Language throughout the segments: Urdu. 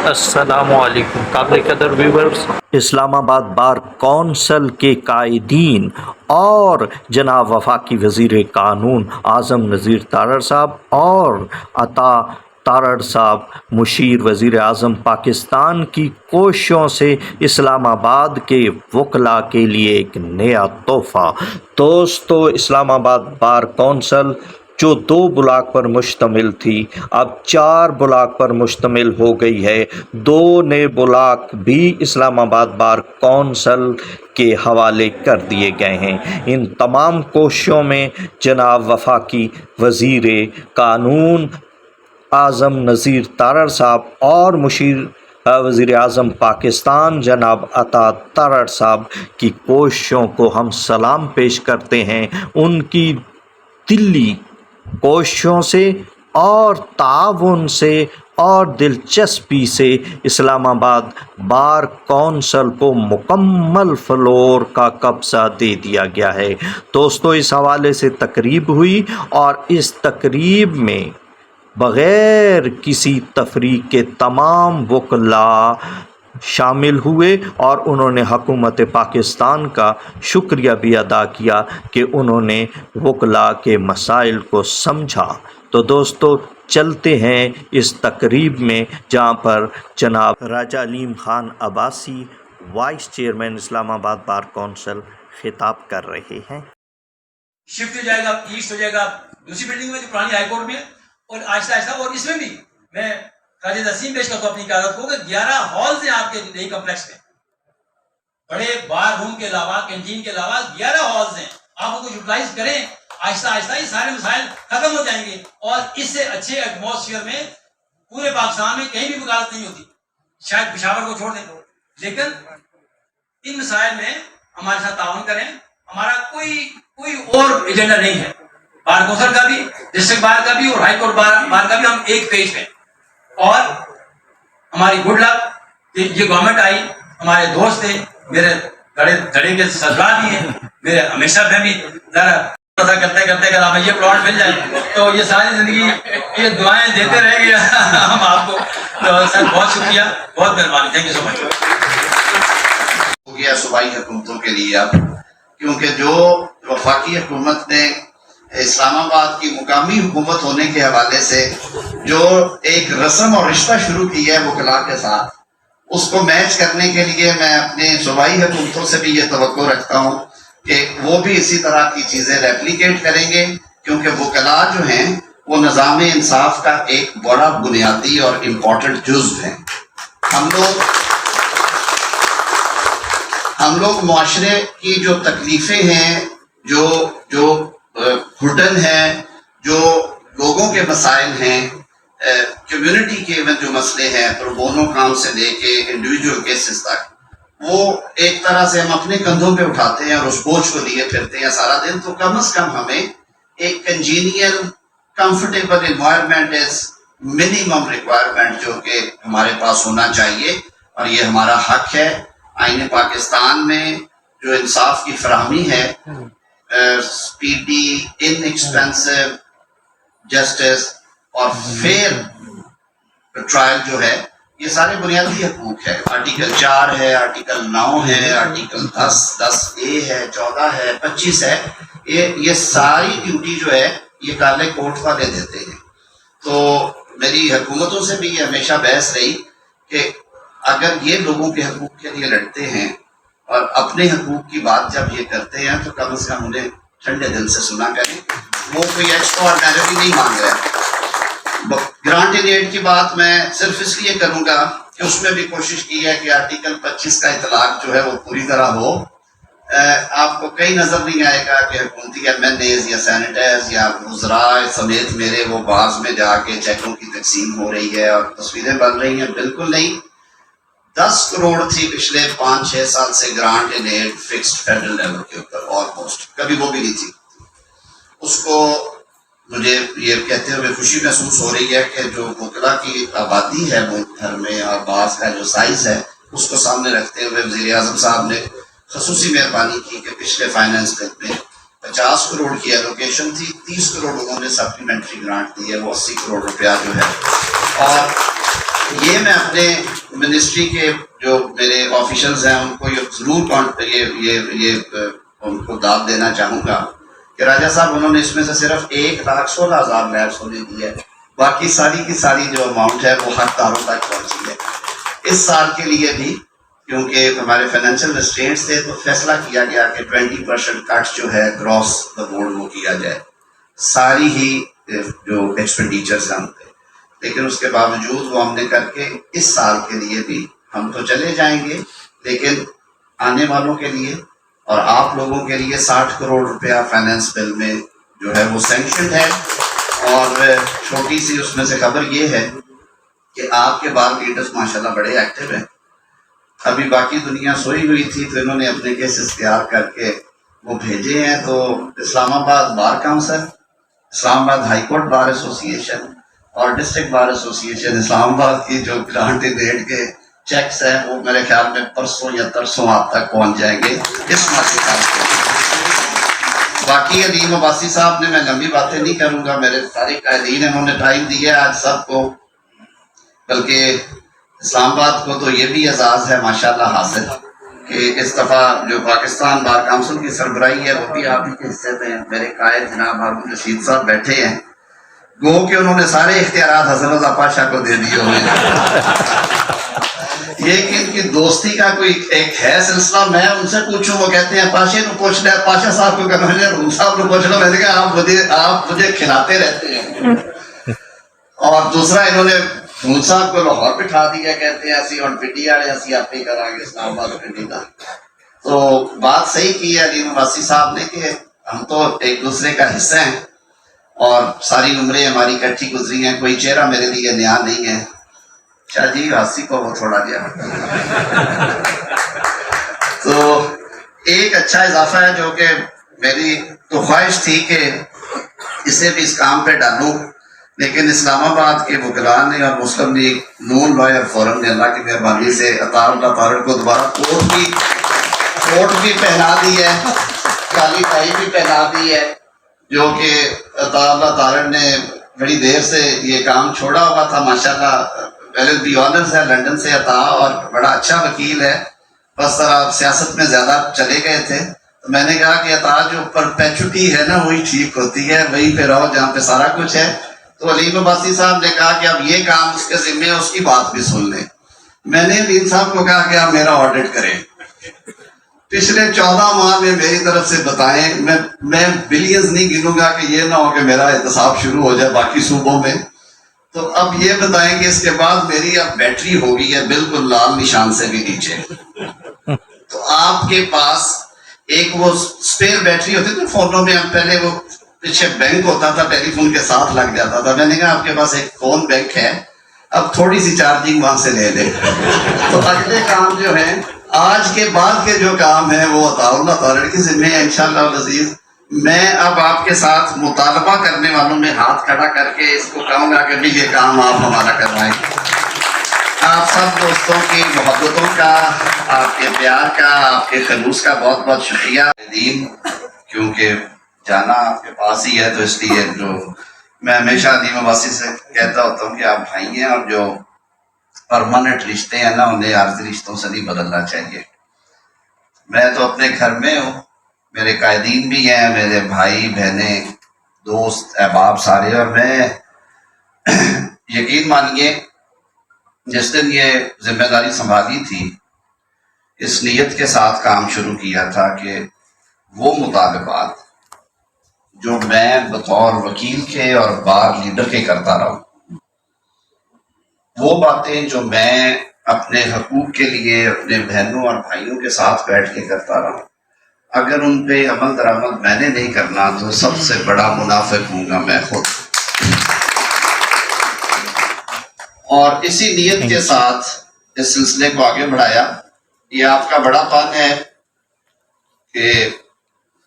السلام علیکم قابل قدر ویورز، اسلام آباد بار کونسل کے قائدین اور جناب وفاقی وزیر قانون اعظم نذیر تارڑ صاحب اور عطا تارڑ صاحب مشیر وزیر اعظم پاکستان کی کوششوں سے اسلام آباد کے وکلاء کے لیے ایک نیا تحفہ۔ دوستو، اسلام آباد بار کونسل جو 2 بلاک پر مشتمل تھی اب 4 بلاک پر مشتمل ہو گئی ہے۔ 2 نئے بلاک بھی اسلام آباد بار کونسل کے حوالے کر دیے گئے ہیں۔ ان تمام کوششوں میں جناب وفاقی وزیر قانون اعظم نذیر تارڑ صاحب اور مشیر وزیر اعظم پاکستان جناب عطا تارڑ صاحب کی کوششوں کو ہم سلام پیش کرتے ہیں۔ ان کی دلی کوششوں سے اور تعاون سے اور دلچسپی سے اسلام آباد بار کونسل کو مکمل فلور کا قبضہ دے دیا گیا ہے۔ دوستو، اس حوالے سے تقریب ہوئی اور اس تقریب میں بغیر کسی تفریق کے تمام وکلاء شامل ہوئے اور انہوں نے حکومت پاکستان کا شکریہ بھی ادا کیا کہ انہوں نے وکلاء کے مسائل کو سمجھا۔ تو دوستو، چلتے ہیں اس تقریب میں جہاں پر جناب راجہ علیم خان عباسی وائس چیئرمین اسلام آباد بار کونسل خطاب کر رہے ہیں۔ شفٹ ہو جائے گا، ایسٹ ہو جائے گا دوسری بلڈنگ میں جو پرانی ہائی کورٹ میں، اور آہستہ آہستہ اور اس میں بھی میں راجہ تسلیم پیش کرتا ہوں اپنی قیادت کو کہ 11 ہالز ہیں آپ کے نئی کمپلیکس میں، بڑے بار روم کے علاوہ کینٹین کے علاوہ 11 ہالز ہیں۔ آپ کو یوٹیلائز کریں، آہستہ آہستہ یہ سارے مسائل ختم ہو جائیں گے اور اس سے اچھے ایٹماسفیئر میں پورے پاکستان میں کہیں بھی وکالت نہیں ہوتی، شاید پشاور کو چھوڑ دیں، لیکن ان مسائل میں ہمارے ساتھ تعاون کریں۔ ہمارا کوئی اور ایجنڈا نہیں ہے، بار کونسل کا بھی، ڈسٹرکٹ بار کا بھی اور ہائی کورٹ بار کا بھی، ہم ایک پیج پہ۔ اور ہماری گڈ لک کہ یہ گورنمنٹ آئی، ہمارے دوست تھے، میرے گھڑے کے سربراہ بھی ہیں، میرے ہمیشہ میں بھی ذرا پتہ کرتے کہ آپ یہ پلاٹ مل جائے تو یہ ساری زندگی یہ دعائیں دیتے رہیں گے ہم آپ کو۔ تو سر بہت شکریہ، بہت مہربانی، تھینک یو سو مچ۔ ہو گیا صوبائی حکومتوں کے لیے اب، کیونکہ جو وفاقی حکومت نے اسلام آباد کی مقامی حکومت ہونے کے حوالے سے جو ایک رسم اور رشتہ شروع کی ہے وکلاء کے ساتھ، اس کو میچ کرنے کے لیے میں اپنے صوبائی حکومتوں سے بھی یہ توقع رکھتا ہوں کہ وہ بھی اسی طرح کی چیزیں ریپلیکیٹ کریں گے، کیونکہ وکلاء جو ہیں وہ نظام انصاف کا ایک بڑا بنیادی اور امپورٹنٹ جزو ہیں۔ ہم لوگ معاشرے کی جو تکلیفیں ہیں، جو گھٹن ہے، جو لوگوں کے مسائل ہیں، کمیونٹی کے جو مسئلے ہیں، پرو بونو کام سے لے کے انڈیویجول کیسز تک، وہ ایک طرح سے ہم اپنے کندھوں پہ اٹھاتے ہیں اور اس بوجھ کو لیے پھرتے ہیں سارا دن۔ تو کم از کم ہمیں ایک کنجینیل comfortable environment is minimum requirement جو کہ ہمارے پاس ہونا چاہیے، اور یہ ہمارا حق ہے۔ آئین پاکستان میں جو انصاف کی فراہمی ہے، اسپیڈی، ان ایکسپینسو جسٹس اور فیئر ٹرائل جو ہے، یہ سارے بنیادی حقوق ہے۔ آرٹیکل 4 ہے، آرٹیکل 9 ہے، آرٹیکل 10A ہے، 14 ہے، 25 ہے، یہ ساری ڈیوٹی جو ہے یہ کالے کوٹ والے دیتے ہیں۔ تو میری حکومتوں سے بھی یہ ہمیشہ بحث رہی کہ اگر یہ لوگوں کے حقوق کے لیے لڑتے ہیں اور اپنے حقوق کی بات جب یہ کرتے ہیں تو کم از کم انہیں ٹھنڈے دل سے سنا کریں۔ وہ کوئی ایکسٹرا آرڈینری نہیں مانگ رہے۔ گرانٹ ان ایڈ کی بات میں صرف اس لیے کروں گا کہ اس میں بھی کوشش کی ہے کہ آرٹیکل 25 کا اطلاق جو ہے وہ پوری طرح ہو۔ آپ کو کہیں نظر نہیں آئے گا کہ حکومتی MNAs یا سینیٹرز یا وزراء سمیت میرے وہ باز میں جا کے چیکوں کی تقسیم ہو رہی ہے اور تصویریں بن رہی ہیں، بالکل نہیں۔ 10 کروڑ تھی پچھلے 5-6 سال سے گرانٹ ان ایڈ فکسڈ فیڈرل لیول کے اوپر، آلموسٹ کبھی وہ بھی نہیں تھی۔ اس کو مجھے یہ کہتے ہوئے خوشی محسوس ہو رہی ہے کہ جو وکلاء کی آبادی ہے گھر میں اور باز کا جو سائز ہے، اس کو سامنے رکھتے ہوئے وزیر اعظم صاحب نے خصوصی مہربانی کی کہ پچھلے فائنانس بل میں 50 کروڑ کی ایلوکیشن تھی، 30 کروڑ انہوں نے سپلیمنٹری گرانٹ دی ہے، وہ 80 کروڑ روپیہ جو ہے۔ اور یہ میں اپنے منسٹری کے جو میرے آفیشلز ہیں ان کو یہ ضرور ان کو داد دینا چاہوں گا کہ راجہ صاحب انہوں نے اس میں سے صرف 1,16,000 لیبس انہیں دی ہے، باقی ساری کی ساری جو اماؤنٹ ہے وہ حقداروں تک پہنچی ہے۔ اس سال کے لیے بھی کیونکہ ہمارے فائنینشیل ریسٹرینٹس تھے تو فیصلہ کیا گیا کہ 20% کٹ جو ہے گراس دا بورڈ وہ کیا جائے، ساری ہی جو ایکسپینڈیچرز ہیں ان پہ، لیکن اس کے باوجود وہ ہم نے کر کے اس سال کے لیے بھی ہم تو چلے جائیں گے، لیکن آنے والوں کے لیے اور آپ لوگوں کے لیے 60 کروڑ روپیہ فائنینس بل میں جو ہے وہ سینکشنڈ ہے۔ اور چھوٹی سی اس میں سے خبر یہ ہے کہ آپ کے بار لیڈرز ماشاءاللہ بڑے ایکٹیو ہیں۔ ابھی باقی دنیا سوئی ہوئی تھی تو انہوں نے اپنے کیسز تیار کر کے وہ بھیجے ہیں، تو اسلام آباد بار کاؤنسل، اسلام آباد ہائی کورٹ بار ایسوسی ایشن اور ڈسٹرکٹ بار ایسوسی ایشن اسلام آباد کی جو گرانٹ ریٹ کے چیکس ہیں وہ میرے خیال میں پرسوں یا ترسوں آپ تک پہنچ جائیں گے اس مارکیٹ۔ باقی علیم عباسی صاحب نے، میں لمبی باتیں نہیں کروں گا، میرے سارے قائدین انہوں نے ٹائم دیا آج سب کو، بلکہ اسلام آباد کو تو یہ بھی اعزاز ہے ماشاءاللہ حاصل کہ اس دفعہ جو پاکستان بار کونسل کی سربراہی ہے وہ بھی آپ ہی کے حصے میں میرے قائد جناب ہارون رشید صاحب بیٹھے ہیں، گو کہ انہوں نے سارے اختیارات حسن رضا پاشا کو دے دیے ہوئے ہیں۔ یہ کہ ان کی دوستی کا کوئی ایک ہے سلسلہ، میں ان سے پوچھوں وہ کہتے ہیں پاشے کو پوچھ لے، پاشا صاحب کو کہنا ہے روم صاحب کو پوچھ لو، میں نے کہا آپ مجھے کھلاتے رہتے ہیں۔ اور دوسرا انہوں نے روم صاحب کو لاہور بٹھا دیا، کہتے ہیں اسی اور پنڈی والے اسی آپ ہی کریں گے اسلام آباد پنڈی کا۔ تو بات صحیح کی ہے علیم عباسی صاحب نے کہ ہم تو ایک دوسرے کا حصہ ہیں اور ساری عمریں ہماری کٹھی گزری ہیں، کوئی چہرہ میرے لیے نیا نہیں ہے۔ شاہ جی واسی کو وہ تھوڑا گیا تو ایک اچھا اضافہ ہے جو کہ میری تو خواہش تھی کہ اسے بھی اس کام پہ ڈالوں، لیکن اسلام آباد کے وکلاء نے اور مسلم لیگ نون لائر فورم نے اللہ کی مہربانی سے عطا اللہ طارق کو دوبارہ کوٹ بھی پہنا دی ہے، کالی ٹائی بھی پہنا دی ہے، جو کہ عطا اللہ طارق نے بڑی دیر سے یہ کام چھوڑا ہوا تھا۔ ماشاءاللہ LLB آنرز ہے لندن سے عطا، اور بڑا اچھا وکیل ہے، بس ذرا سیاست میں زیادہ چلے گئے تھے، تو میں نے کہا کہ عطا جو پرپیچوٹی ہے نا وہی ٹھیک ہوتی ہے، وہیں پہ رہو جہاں پہ سارا کچھ ہے۔ تو علیم عباسی صاحب نے کہا کہ اب یہ کام اس کے ذمے ہے، اس کی بات بھی سن لیں۔ میں نے علیم صاحب کو کہا کہ آپ میرا آڈٹ کریں، پچھلے 14 ماہ میں میری طرف سے بتائیں، میں بلینز نہیں گنوں گا کہ یہ نہ ہو کہ میرا احتساب شروع ہو جائے باقی صوبوں میں۔ تو اب یہ بتائیں کہ اس کے بعد میری اب بیٹری ہو گئی ہے بالکل لال نشان سے بھی نیچے۔ تو آپ کے پاس ایک وہ سپیئر بیٹری ہوتی تھی فونوں میں، پہلے وہ پیچھے بینک ہوتا تھا ٹیلی فون کے ساتھ لگ جاتا تھا، میں نے کہا آپ کے پاس ایک فون بینک ہے، اب تھوڑی سی چارجنگ وہاں سے لے لیں۔ تو اگلے کام جو ہے آج کے بعد کے جو کام ہے وہ عطا اللہ طارق کی ذمہ ہے انشاءاللہ العزیز۔ میں اب آپ کے ساتھ مطالبہ کرنے والوں میں ہاتھ کھڑا کر کے اس کو کہوں گا کہ بھی یہ کام آپ ہمارا کروائیں۔ آپ سب دوستوں کی محبتوں کا، آپ کے پیار کا، آپ کے خلوص کا بہت بہت شکریہ۔ دین کیونکہ جانا آپ کے پاس ہی ہے تو اس لیے جو میں ہمیشہ علیم عباسی سے کہتا ہوتا ہوں کہ آپ بھائی ہیں، اور جو پرماننٹ رشتے ہیں نا انہیں عارضی رشتوں سے نہیں بدلنا چاہیے۔ میں تو اپنے گھر میں ہوں، میرے قائدین بھی ہیں، میرے بھائی بہنیں دوست احباب سارے، اور میں یقین مانیے جس دن یہ ذمہ داری سنبھالی تھی اس نیت کے ساتھ کام شروع کیا تھا کہ وہ مطالبات جو میں بطور وکیل کے اور بار لیڈر کے کرتا رہا ہوں، وہ باتیں جو میں اپنے حقوق کے لیے اپنے بہنوں اور بھائیوں کے ساتھ بیٹھ کے کرتا رہا ہوں، اگر ان پہ عمل درآمد میں نے نہیں کرنا تو سب سے بڑا منافق ہوں گا میں خود۔ اور اسی نیت کے ساتھ اس سلسلے کو آگے بڑھایا۔ یہ آپ کا بڑا پن ہے کہ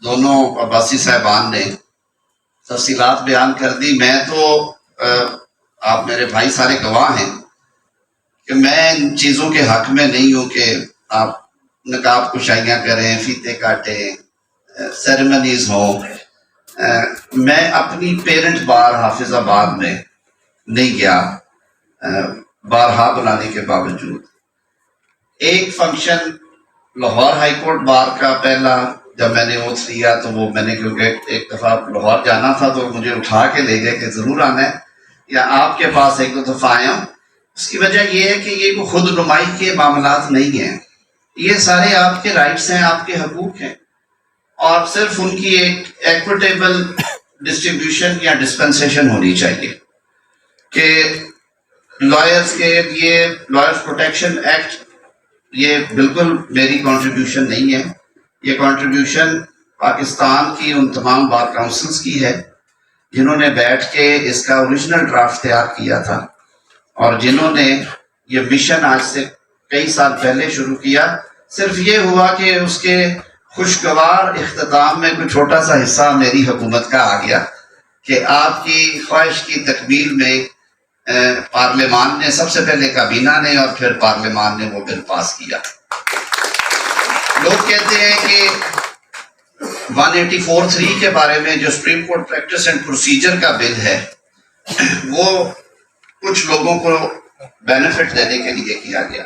دونوں عباسی صاحبان نے تفصیلات بیان کر دی۔ میں تو آپ میرے بھائی سارے گواہ ہیں کہ میں ان چیزوں کے حق میں نہیں ہوں کہ آپ نقاب کشائیاں کریں، فیتے کاٹیں، سیریمنیز ہوں۔ میں اپنی پیرنٹ بار حافظ آباد میں نہیں گیا بارہا بلانے کے باوجود، ایک function Lahore high court bar کا پہلا جب میں نے اوتھ لیا تو وہ میں نے کیونکہ ایک دفعہ لاہور جانا تھا تو مجھے اٹھا کے لے گئے کہ ضرور آنا ہے، یا آپ کے پاس ایک دو دفعہ آیا ہوں. اس کی وجہ یہ ہے کہ یہ کوئی خود نمائی کے معاملات نہیں ہیں، یہ سارے آپ کے رائٹس ہیں، آپ کے حقوق ہیں، اور صرف ان کی ایک ایکویٹیبل ڈسٹریبیوشن یا ڈسپنسیشن ہونی چاہیے کہ لائرز کے لیے لائرز پروٹیکشن ایکٹ یہ بالکل میری کنٹریبیوشن نہیں ہے، یہ کنٹریبیوشن پاکستان کی ان تمام بار کاؤنسلز کی ہے جنہوں نے بیٹھ کے اس کا اوریجنل ڈرافٹ تیار کیا تھا، اور جنہوں نے یہ مشن آج سے کئی سال پہلے شروع کیا. صرف یہ ہوا کہ اس کے خوشگوار اختتام میں کوئی چھوٹا سا حصہ میری حکومت کا آ گیا کہ آپ کی خواہش کی تکمیل میں پارلیمان نے سب سے پہلے کابینہ نے اور پھر پارلیمان نے وہ بل پاس کیا. لوگ کہتے ہیں کہ 184(3) کے بارے میں جو supreme court practice and procedure کا بل ہے وہ کچھ لوگوں کو بینیفٹ دینے کے لیے کیا گیا.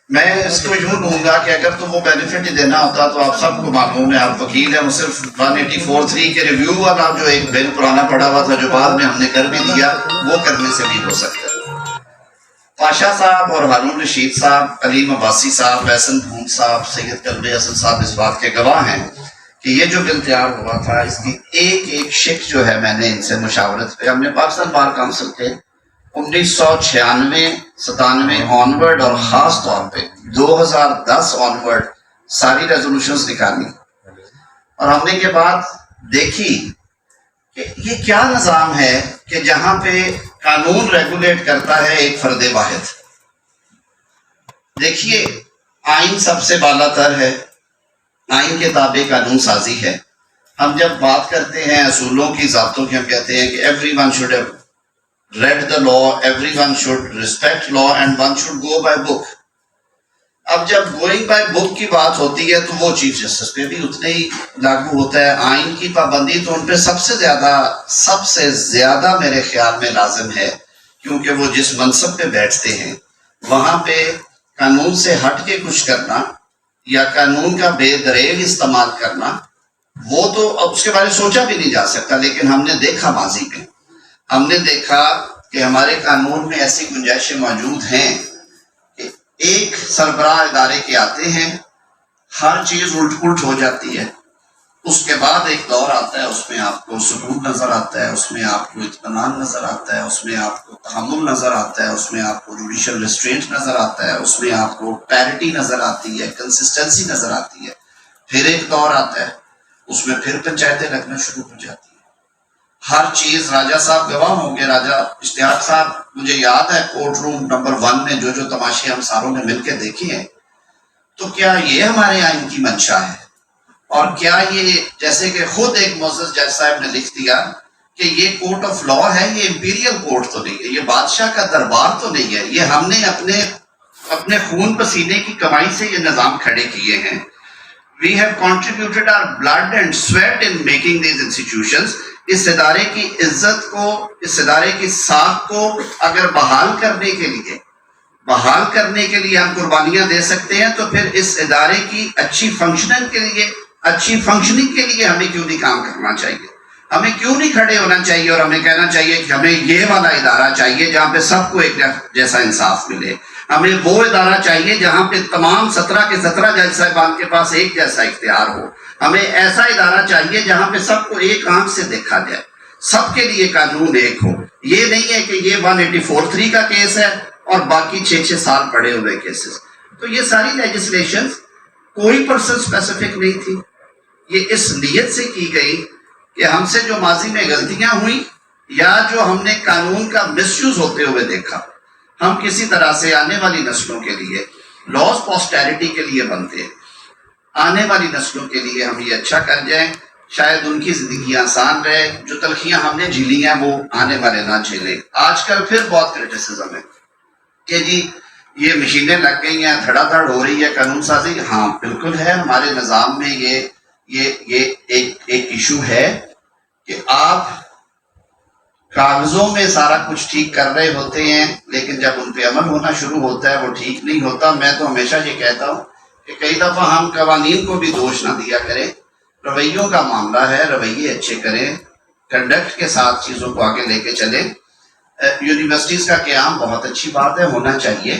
میں اس کو یوں دوں گا کہ اگر تو وہ بینیفٹ ہی دینا ہوتا تو آپ سب کو معلوم ہے، آپ وکیل ہیں، وہ صرف 184(3) کے ریویو والا جو ایک بل پرانا پڑا ہوا تھا جو بعد میں ہم نے کر بھی دیا وہ کرنے سے بھی ہو سکتا ہے. پاشا صاحب اور ہارون رشید صاحب، علیم عباسی صاحب، احسن بھون صاحب، سید قلب حسن صاحب اس بات کے گواہ ہیں کہ یہ جو بل تیار ہوا تھا اس کی ایک ایک شک جو ہے میں نے ان سے مشاورت پہ، ہم نے پاکستان بار کونسل کے 1996 97 آنورڈ اور خاص طور پہ 2010 آنورڈ ساری ریزولوشنز نکالی، اور ہم نے کے بعد دیکھی کہ یہ کیا نظام ہے کہ جہاں پہ قانون ریگولیٹ کرتا ہے ایک فرد واحد. دیکھیے آئین سب سے بالا تر ہے، آئین کے تابع قانون سازی ہے. ہم جب بات کرتے ہیں اصولوں کی، ضابطوں کی، ہم کہتے ہیں کہ every one should have read the law, every one should respect law and one should go by book. اب جب گوئنگ بائی بک کی بات ہوتی ہے تو وہ چیف جسٹس پہ بھی اتنے ہی لاگو ہوتا ہے. آئین کی پابندی تو ان پہ سب سے زیادہ میرے خیال میں لازم ہے، کیونکہ وہ جس منصب پہ بیٹھتے ہیں وہاں پہ قانون سے ہٹ کے کچھ کرنا یا قانون کا بے دریغ استعمال کرنا وہ تو اب اس کے بارے میں سوچا بھی نہیں جا سکتا. لیکن ہم نے دیکھا ماضی میں، ہم نے دیکھا کہ ہمارے قانون میں ایسی گنجائشیں موجود ہیں کہ ایک سربراہ ادارے کے آتے ہیں، ہر چیز الٹ پلٹ ہو جاتی ہے. اس کے بعد ایک دور آتا ہے، اس میں آپ کو سکون نظر آتا ہے، اس میں آپ کو اطمینان نظر آتا ہے، اس میں آپ کو تحمل نظر آتا ہے، اس میں آپ کو جوڈیشل ریسٹرینٹ نظر آتا ہے، اس میں آپ کو پیرٹی نظر آتی ہے، کنسسٹنسی نظر آتی ہے. پھر ایک دور آتا ہے، اس میں پھر پنچایتیں لگنا شروع ہو جاتی ہیں. ہر چیز، راجہ صاحب گواہ ہوں گے، راجہ اشتیاق صاحب، مجھے یاد ہے کورٹ روم نمبر 1 میں جو تماشے ہم ساروں نے مل کے دیکھے ہیں. تو کیا یہ ہمارے آئین کی منشا ہے؟ اور کیا یہ جیسے کہ خود ایک معزز جج صاحب نے لکھ دیا کہ یہ کورٹ آف لا ہے، یہ امپیریل کورٹ تو نہیں ہے، یہ بادشاہ کا دربار تو نہیں ہے، یہ ہم نے اپنے خون پسینے کی کمائی سے یہ نظام کھڑے کیے ہیں. We have contributed our blood and sweat in making these institutions. اس ادارے کی عزت کو، اس ادارے کی ساکھ کو اگر بحال کرنے کے لیے ہم قربانیاں دے سکتے ہیں تو پھر اس ادارے کی اچھی فنکشننگ کے لیے ہمیں کیوں نہیں کام کرنا چاہیے؟ ہمیں کیوں نہیں کھڑے ہونا چاہیے اور ہمیں کہنا چاہیے کہ ہمیں یہ والا ادارہ چاہیے جہاں پہ سب کو ایک جیسا انصاف ملے، ہمیں وہ ادارہ چاہیے جہاں پہ تمام 17 کے 17 جج صاحبان کے پاس ایک جیسا اختیار ہو، ہمیں ایسا ادارہ چاہیے جہاں پہ سب کو ایک آنکھ سے دیکھا جائے، سب کے لیے قانون ایک ہو. یہ نہیں ہے کہ یہ 184(3) کا کیس ہے اور باقی 6 سال پڑے ہوئے کیسز. تو یہ ساری لیجسلیشن کوئی پرسن اسپیسیفک نہیں تھی، یہ اس نیت سے کی گئی کہ ہم سے جو ماضی میں غلطیاں ہوئیں یا جو ہم نے قانون کا مس یوز ہوتے ہوئے دیکھا، ہم کسی طرح سے آنے والی نسلوں کے لیے لاس پوسٹیرٹی کے لیے بنتے ہیں، آنے والی نسلوں کے لیے ہم یہ اچھا کر جائیں، شاید ان کی زندگی آسان رہے، جو تلخیاں ہم نے جھیلی ہیں وہ آنے والے نہ جھیلیں. آج کل پھر بہت کرٹیسزم ہے کہ جی یہ مشینیں لگ گئی ہیں، دھڑا دھڑ ہو رہی ہے قانون سازی. ہاں بالکل ہے، ہمارے نظام میں یہ ایک ایشو ہے کہ آپ کاغذوں میں سارا کچھ ٹھیک کر رہے ہوتے ہیں، لیکن جب ان پہ عمل ہونا شروع ہوتا ہے وہ ٹھیک نہیں ہوتا۔ میں تو ہمیشہ یہ کہتا ہوں کہ کئی دفعہ ہم قوانین کو بھی دوش نہ دیا کریں، رویوں کا معاملہ ہے، رویے اچھے کریں، کنڈکٹ کے ساتھ چیزوں کو آگے لے کے چلیں۔ یونیورسٹیز کا قیام بہت اچھی بات ہے، ہونا چاہیے۔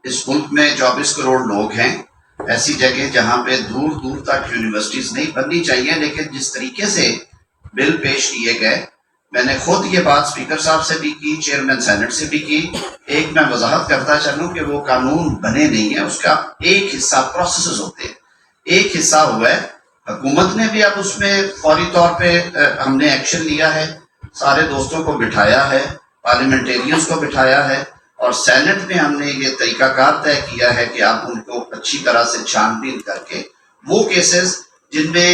اس ملک میں 24 کروڑ لوگ ہیں، ایسی جگہ جہاں پہ دور دور تک یونیورسٹیز نہیں بننی چاہیے، لیکن جس طریقے سے بل پیش کیے گئے، میں نے خود یہ بات اسپیکر صاحب سے بھی کی، چیئرمین سینٹ سے بھی کی۔ ایک میں وضاحت کرتا چلوں کہ وہ قانون بنے نہیں ہیں، اس کا ایک حصہ پروسیسز ہوتے ہیں، ایک حصہ ہوا ہے۔ حکومت نے بھی اب اس میں فوری طور پہ ہم نے ایکشن لیا ہے، سارے دوستوں کو بٹھایا ہے، پارلیمنٹیرینز کو بٹھایا ہے، اور سینٹ میں ہم نے یہ طریقہ کار طے کیا ہے کہ آپ ان کو اچھی طرح سے چھان بین کر کے وہ کیسز جن میں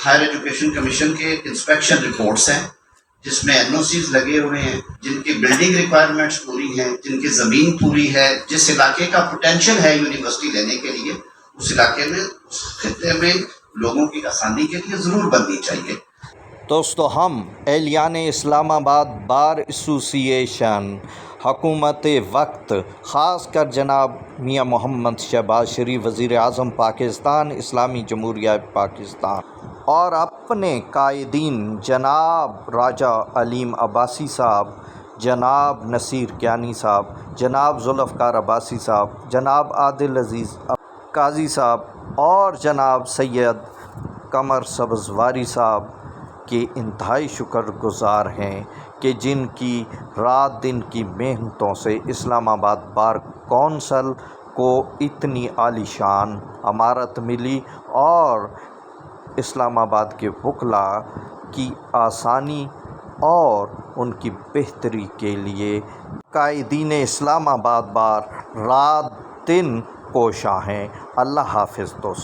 ہائر ایجوکیشن کمیشن کے انسپیکشن رپورٹس ہیں، جس میں این او سیز لگے ہوئے ہیں، جن کی بلڈنگ ریکوائرمنٹس پوری ہیں، جن کی زمین پوری ہے، جس علاقے کا پوٹینشیل ہے یونیورسٹی لینے کے لیے، اس علاقے میں اس خطے میں لوگوں کی آسانی کے لیے ضرور بننی چاہیے۔ دوستو، ہم اہلیان اسلام آباد بار ایسوسی ایشن حکومت وقت، خاص کر جناب میاں محمد شہباز شریف وزیر اعظم پاکستان اسلامی جمہوریہ پاکستان، اور اپنے قائدین جناب راجہ علیم عباسی صاحب، جناب نصیر کیانی صاحب، جناب ذوالفقار عباسی صاحب، جناب عادل عزیز قاضی صاحب اور جناب سید قمر سبزواری صاحب کے انتہائی شکر گزار ہیں کہ جن کی رات دن کی محنتوں سے اسلام آباد بار کونسل کو اتنی عالی شان عمارت ملی، اور اسلام آباد کے وکلاء کی آسانی اور ان کی بہتری کے لیے قائدین اسلام آباد بار رات دن کوشاں ہیں۔ اللہ حافظ دوست۔